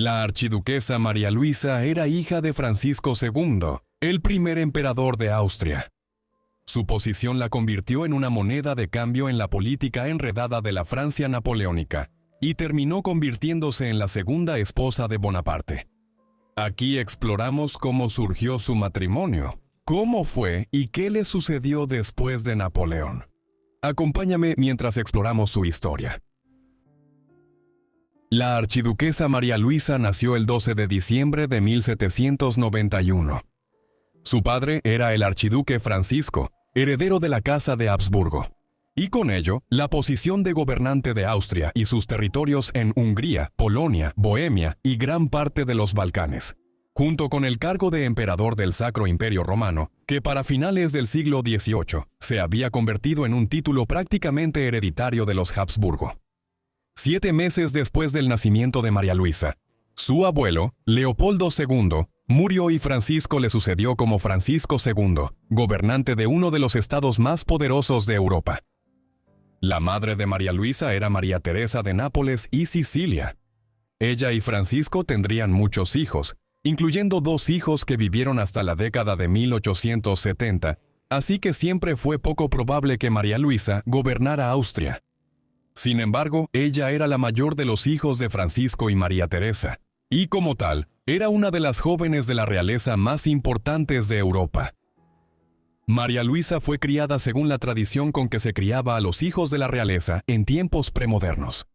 La archiduquesa María Luisa era hija de Francisco II, el primer emperador de Austria. Su posición la convirtió en una moneda de cambio en la política enredada de la Francia napoleónica, y terminó convirtiéndose en la segunda esposa de Bonaparte. Aquí exploramos cómo surgió su matrimonio, cómo fue y qué le sucedió después de Napoleón. Acompáñame mientras exploramos su historia. La archiduquesa María Luisa nació el 12 de diciembre de 1791. Su padre era el archiduque Francisco, heredero de la Casa de Habsburgo, y con ello, la posición de gobernante de Austria y sus territorios en Hungría, Polonia, Bohemia y gran parte de los Balcanes, junto con el cargo de emperador del Sacro Imperio Romano, que para finales del siglo XVIII se había convertido en un título prácticamente hereditario de los Habsburgo. 7 meses después del nacimiento de María Luisa, su abuelo, Leopoldo II, murió y Francisco le sucedió como Francisco II, gobernante de uno de los estados más poderosos de Europa. La madre de María Luisa era María Teresa de Nápoles y Sicilia. Ella y Francisco tendrían muchos hijos, incluyendo 2 hijos que vivieron hasta la década de 1870, así que siempre fue poco probable que María Luisa gobernara Austria. Sin embargo, ella era la mayor de los hijos de Francisco y María Teresa, y como tal, era una de las jóvenes de la realeza más importantes de Europa. María Luisa fue criada según la tradición con que se criaba a los hijos de la realeza en tiempos premodernos.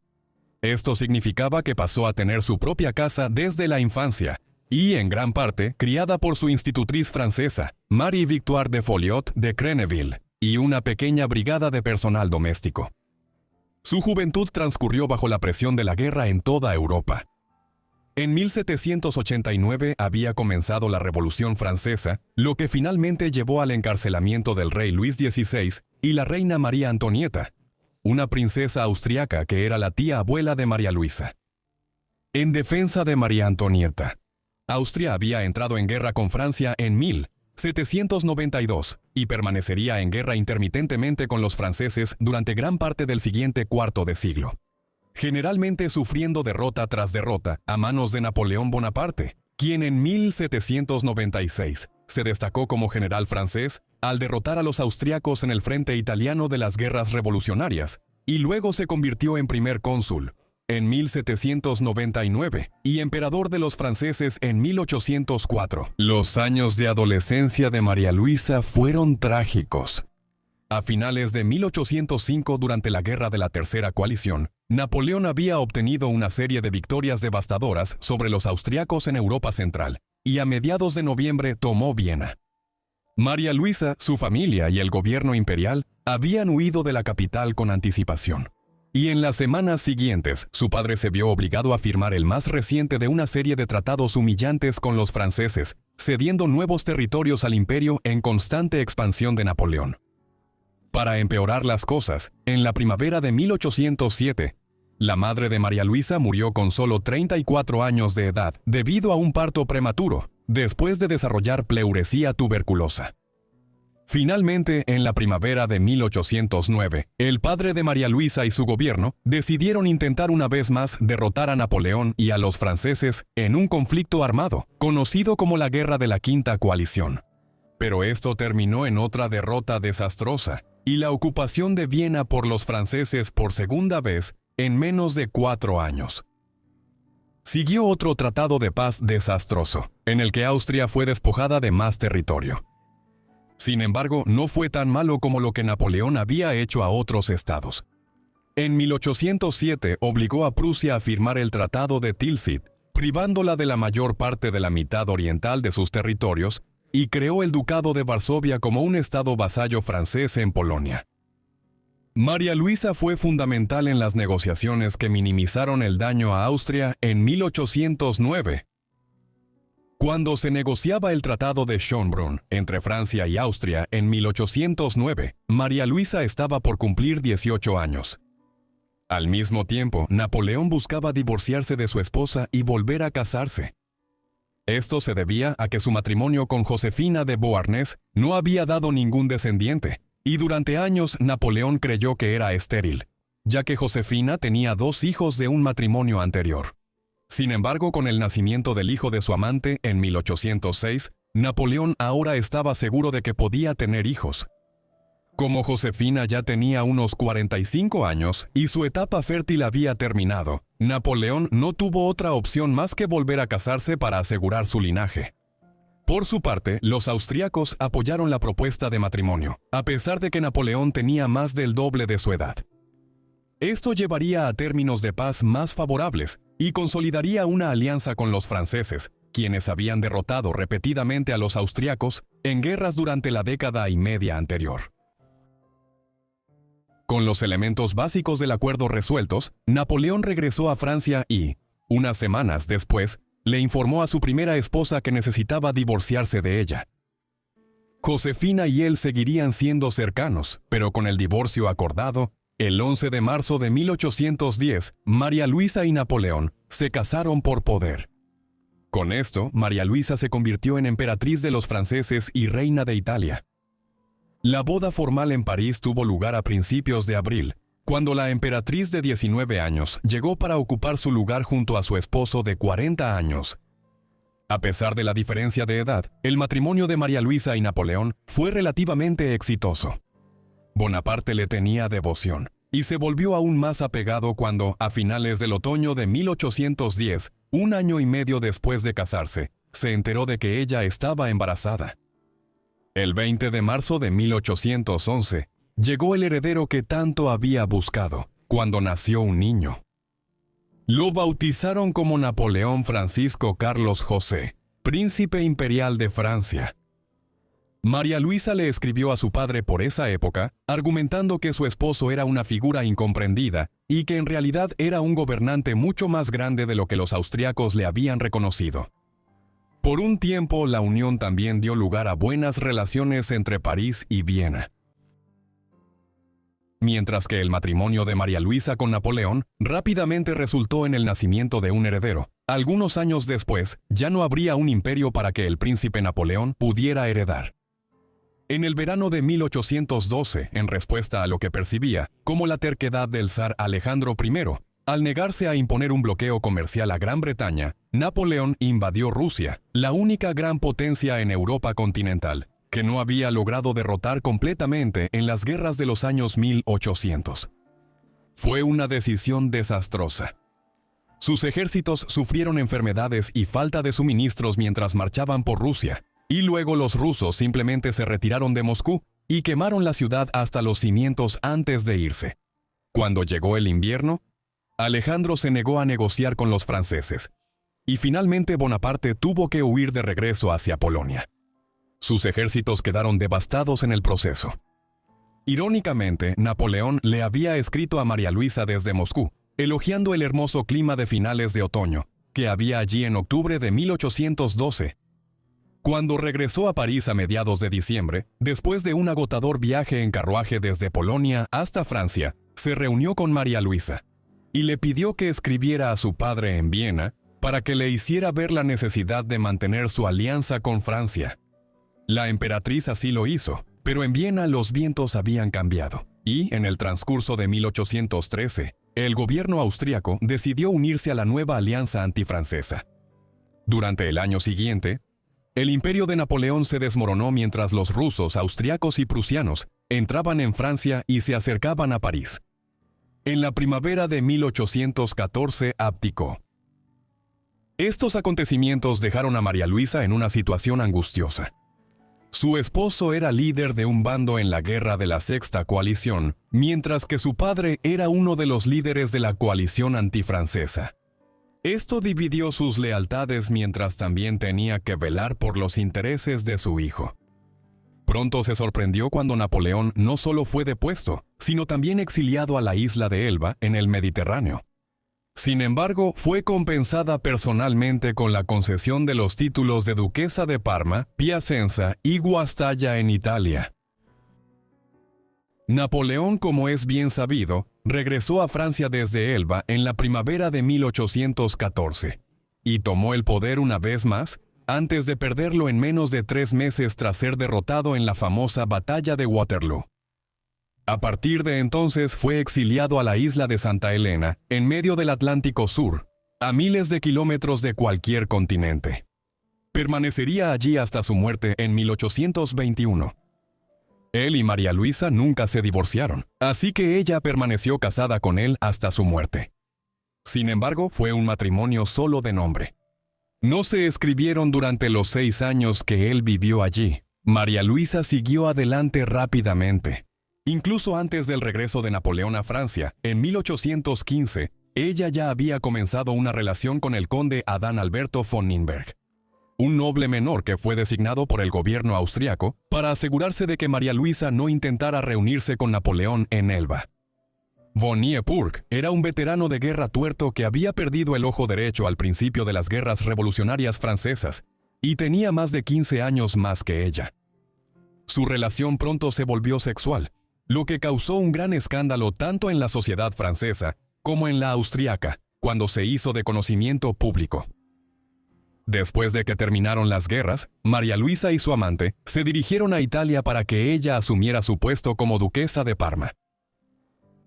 Esto significaba que pasó a tener su propia casa desde la infancia, y en gran parte criada por su institutriz francesa, Marie Victoire de Folliot de Creneville, y una pequeña brigada de personal doméstico. Su juventud transcurrió bajo la presión de la guerra en toda Europa. En 1789 había comenzado la Revolución Francesa, lo que finalmente llevó al encarcelamiento del rey Luis XVI y la reina María Antonieta, una princesa austriaca que era la tía abuela de María Luisa. En defensa de María Antonieta, Austria había entrado en guerra con Francia en 1792 y permanecería en guerra intermitentemente con los franceses durante gran parte del siguiente cuarto de siglo, generalmente sufriendo derrota tras derrota a manos de Napoleón Bonaparte, quien en 1796 se destacó como general francés al derrotar a los austriacos en el frente italiano de las guerras revolucionarias, y luego se convirtió en primer cónsul en 1799 y emperador de los franceses en 1804. Los años de adolescencia de María Luisa fueron trágicos. A finales de 1805, durante la Guerra de la Tercera Coalición, Napoleón había obtenido una serie de victorias devastadoras sobre los austriacos en Europa Central, y a mediados de noviembre tomó Viena. María Luisa, su familia y el gobierno imperial habían huido de la capital con anticipación. Y en las semanas siguientes, su padre se vio obligado a firmar el más reciente de una serie de tratados humillantes con los franceses, cediendo nuevos territorios al imperio en constante expansión de Napoleón. Para empeorar las cosas, en la primavera de 1807, la madre de María Luisa murió con solo 34 años de edad debido a un parto prematuro, después de desarrollar pleuresía tuberculosa. Finalmente, en la primavera de 1809, el padre de María Luisa y su gobierno decidieron intentar una vez más derrotar a Napoleón y a los franceses en un conflicto armado, conocido como la Guerra de la Quinta Coalición. Pero esto terminó en otra derrota desastrosa, y la ocupación de Viena por los franceses por segunda vez en menos de 4 años. Siguió otro tratado de paz desastroso, en el que Austria fue despojada de más territorio. Sin embargo, no fue tan malo como lo que Napoleón había hecho a otros estados. En 1807 obligó a Prusia a firmar el Tratado de Tilsit, privándola de la mayor parte de la mitad oriental de sus territorios, y creó el Ducado de Varsovia como un estado vasallo francés en Polonia. María Luisa fue fundamental en las negociaciones que minimizaron el daño a Austria en 1809. Cuando se negociaba el Tratado de Schönbrunn entre Francia y Austria en 1809, María Luisa estaba por cumplir 18 años. Al mismo tiempo, Napoleón buscaba divorciarse de su esposa y volver a casarse. Esto se debía a que su matrimonio con Josefina de Beauharnais no había dado ningún descendiente, y durante años Napoleón creyó que era estéril, ya que Josefina tenía 2 hijos de un matrimonio anterior. Sin embargo, con el nacimiento del hijo de su amante en 1806, Napoleón ahora estaba seguro de que podía tener hijos. Como Josefina ya tenía unos 45 años y su etapa fértil había terminado, Napoleón no tuvo otra opción más que volver a casarse para asegurar su linaje. Por su parte, los austríacos apoyaron la propuesta de matrimonio, a pesar de que Napoleón tenía más del doble de su edad. Esto llevaría a términos de paz más favorables y consolidaría una alianza con los franceses, quienes habían derrotado repetidamente a los austríacos en guerras durante la década y media anterior. Con los elementos básicos del acuerdo resueltos, Napoleón regresó a Francia y, unas semanas después, le informó a su primera esposa que necesitaba divorciarse de ella. Josefina y él seguirían siendo cercanos, pero con el divorcio acordado, el 11 de marzo de 1810, María Luisa y Napoleón se casaron por poder. Con esto, María Luisa se convirtió en emperatriz de los franceses y reina de Italia. La boda formal en París tuvo lugar a principios de abril, cuando la emperatriz de 19 años llegó para ocupar su lugar junto a su esposo de 40 años. A pesar de la diferencia de edad, el matrimonio de María Luisa y Napoleón fue relativamente exitoso. Bonaparte le tenía devoción, y se volvió aún más apegado cuando, a finales del otoño de 1810, un año y medio después de casarse, se enteró de que ella estaba embarazada. El 20 de marzo de 1811, llegó el heredero que tanto había buscado, cuando nació un niño. Lo bautizaron como Napoleón Francisco Carlos José, príncipe imperial de Francia. María Luisa le escribió a su padre por esa época, argumentando que su esposo era una figura incomprendida y que en realidad era un gobernante mucho más grande de lo que los austríacos le habían reconocido. Por un tiempo, la unión también dio lugar a buenas relaciones entre París y Viena. Mientras que el matrimonio de María Luisa con Napoleón rápidamente resultó en el nacimiento de un heredero, algunos años después ya no habría un imperio para que el príncipe Napoleón pudiera heredar. En el verano de 1812, en respuesta a lo que percibía como la terquedad del zar Alejandro I, al negarse a imponer un bloqueo comercial a Gran Bretaña, Napoleón invadió Rusia, la única gran potencia en Europa continental, que no había logrado derrotar completamente en las guerras de los años 1800. Fue una decisión desastrosa. Sus ejércitos sufrieron enfermedades y falta de suministros mientras marchaban por Rusia, y luego los rusos simplemente se retiraron de Moscú y quemaron la ciudad hasta los cimientos antes de irse. Cuando llegó el invierno, Alejandro se negó a negociar con los franceses, y finalmente Bonaparte tuvo que huir de regreso hacia Polonia. Sus ejércitos quedaron devastados en el proceso. Irónicamente, Napoleón le había escrito a María Luisa desde Moscú, elogiando el hermoso clima de finales de otoño, que había allí en octubre de 1812. Cuando regresó a París a mediados de diciembre, después de un agotador viaje en carruaje desde Polonia hasta Francia, se reunió con María Luisa y le pidió que escribiera a su padre en Viena para que le hiciera ver la necesidad de mantener su alianza con Francia. La emperatriz así lo hizo, pero en Viena los vientos habían cambiado, y, en el transcurso de 1813, el gobierno austríaco decidió unirse a la nueva alianza antifrancesa. Durante el año siguiente, el imperio de Napoleón se desmoronó mientras los rusos, austriacos y prusianos entraban en Francia y se acercaban a París. En la primavera de 1814 abdicó. Estos acontecimientos dejaron a María Luisa en una situación angustiosa. Su esposo era líder de un bando en la guerra de la Sexta Coalición, mientras que su padre era uno de los líderes de la coalición antifrancesa. Esto dividió sus lealtades mientras también tenía que velar por los intereses de su hijo. Pronto se sorprendió cuando Napoleón no solo fue depuesto, sino también exiliado a la isla de Elba en el Mediterráneo. Sin embargo, fue compensada personalmente con la concesión de los títulos de Duquesa de Parma, Piacenza y Guastalla en Italia. Napoleón, como es bien sabido, regresó a Francia desde Elba en la primavera de 1814 y tomó el poder una vez más, antes de perderlo en menos de 3 meses tras ser derrotado en la famosa Batalla de Waterloo. A partir de entonces fue exiliado a la isla de Santa Helena, en medio del Atlántico Sur, a miles de kilómetros de cualquier continente. Permanecería allí hasta su muerte en 1821. Él y María Luisa nunca se divorciaron, así que ella permaneció casada con él hasta su muerte. Sin embargo, fue un matrimonio solo de nombre. No se escribieron durante los 6 años que él vivió allí. María Luisa siguió adelante rápidamente. Incluso antes del regreso de Napoleón a Francia, en 1815, ella ya había comenzado una relación con el conde Adán Alberto von Nimberg, un noble menor que fue designado por el gobierno austriaco para asegurarse de que María Luisa no intentara reunirse con Napoleón en Elba. Von Nieburg era un veterano de guerra tuerto que había perdido el ojo derecho al principio de las guerras revolucionarias francesas y tenía más de 15 años más que ella. Su relación pronto se volvió sexual, lo que causó un gran escándalo tanto en la sociedad francesa como en la austriaca, cuando se hizo de conocimiento público. Después de que terminaron las guerras, María Luisa y su amante se dirigieron a Italia para que ella asumiera su puesto como duquesa de Parma.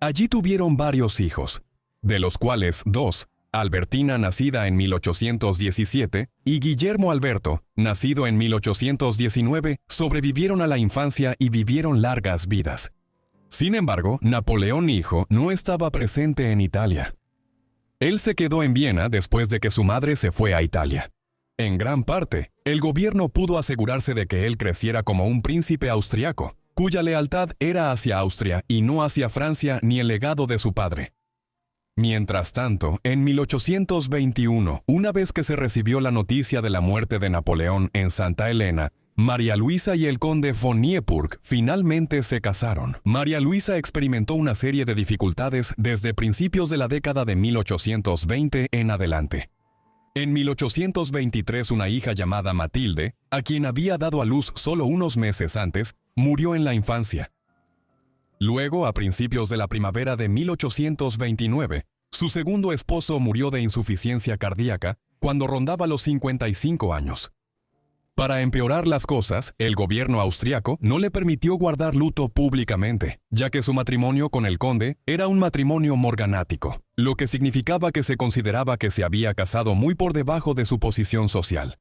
Allí tuvieron varios hijos, de los cuales 2, Albertina, nacida en 1817, y Guillermo Alberto, nacido en 1819, sobrevivieron a la infancia y vivieron largas vidas. Sin embargo, Napoleón hijo no estaba presente en Italia. Él se quedó en Viena después de que su madre se fue a Italia. En gran parte, el gobierno pudo asegurarse de que él creciera como un príncipe austriaco, cuya lealtad era hacia Austria y no hacia Francia ni el legado de su padre. Mientras tanto, en 1821, una vez que se recibió la noticia de la muerte de Napoleón en Santa Elena, María Luisa y el conde von Nieburg finalmente se casaron. María Luisa experimentó una serie de dificultades desde principios de la década de 1820 en adelante. En 1823, una hija llamada Matilde, a quien había dado a luz solo unos meses antes, murió en la infancia. Luego, a principios de la primavera de 1829, su segundo esposo murió de insuficiencia cardíaca cuando rondaba los 55 años. Para empeorar las cosas, el gobierno austriaco no le permitió guardar luto públicamente, ya que su matrimonio con el conde era un matrimonio morganático, lo que significaba que se consideraba que se había casado muy por debajo de su posición social.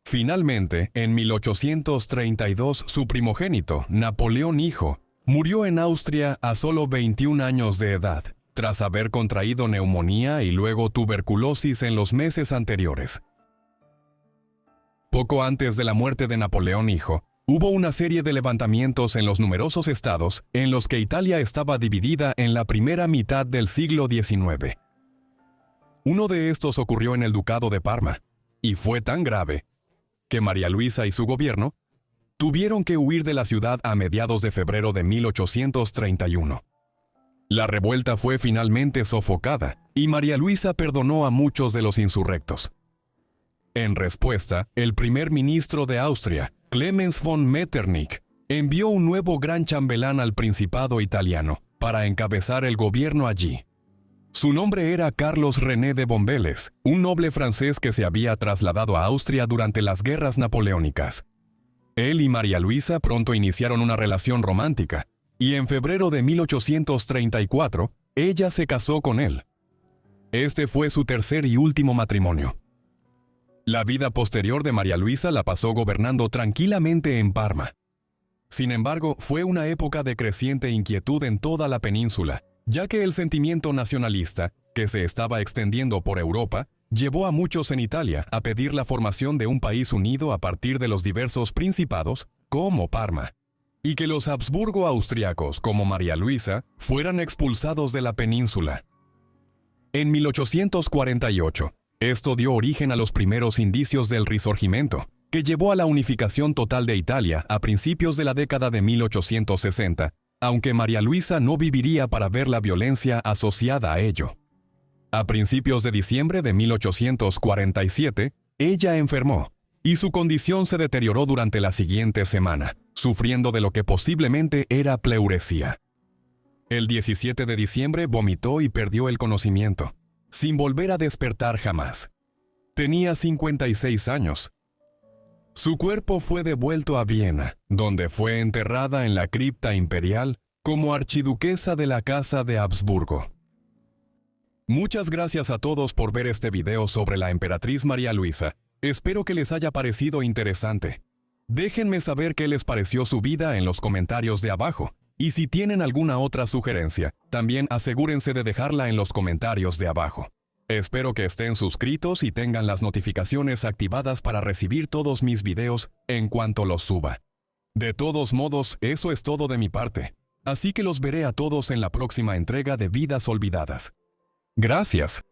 Finalmente, en 1832, su primogénito, Napoleón hijo, murió en Austria a solo 21 años de edad, tras haber contraído neumonía y luego tuberculosis en los meses anteriores. Poco antes de la muerte de Napoleón hijo, hubo una serie de levantamientos en los numerosos estados en los que Italia estaba dividida en la primera mitad del siglo XIX. Uno de estos ocurrió en el Ducado de Parma, y fue tan grave que María Luisa y su gobierno tuvieron que huir de la ciudad a mediados de febrero de 1831. La revuelta fue finalmente sofocada, y María Luisa perdonó a muchos de los insurrectos. En respuesta, el primer ministro de Austria, Clemens von Metternich, envió un nuevo gran chambelán al Principado italiano para encabezar el gobierno allí. Su nombre era Carlos René de Bombeles, un noble francés que se había trasladado a Austria durante las guerras napoleónicas. Él y María Luisa pronto iniciaron una relación romántica, y en febrero de 1834, ella se casó con él. Este fue su tercer y último matrimonio. La vida posterior de María Luisa la pasó gobernando tranquilamente en Parma. Sin embargo, fue una época de creciente inquietud en toda la península, ya que el sentimiento nacionalista, que se estaba extendiendo por Europa, llevó a muchos en Italia a pedir la formación de un país unido a partir de los diversos principados, como Parma, y que los Habsburgo austriacos, como María Luisa, fueran expulsados de la península. En 1848, esto dio origen a los primeros indicios del Risorgimento, que llevó a la unificación total de Italia a principios de la década de 1860, aunque María Luisa no viviría para ver la violencia asociada a ello. A principios de diciembre de 1847, ella enfermó, y su condición se deterioró durante la siguiente semana, sufriendo de lo que posiblemente era pleuresía. El 17 de diciembre vomitó y perdió el conocimiento, sin volver a despertar jamás. Tenía 56 años. Su cuerpo fue devuelto a Viena, donde fue enterrada en la cripta imperial como archiduquesa de la Casa de Habsburgo. Muchas gracias a todos por ver este video sobre la emperatriz María Luisa. Espero que les haya parecido interesante. Déjenme saber qué les pareció su vida en los comentarios de abajo. Y si tienen alguna otra sugerencia, también asegúrense de dejarla en los comentarios de abajo. Espero que estén suscritos y tengan las notificaciones activadas para recibir todos mis videos en cuanto los suba. De todos modos, eso es todo de mi parte. Así que los veré a todos en la próxima entrega de Vidas Olvidadas. Gracias.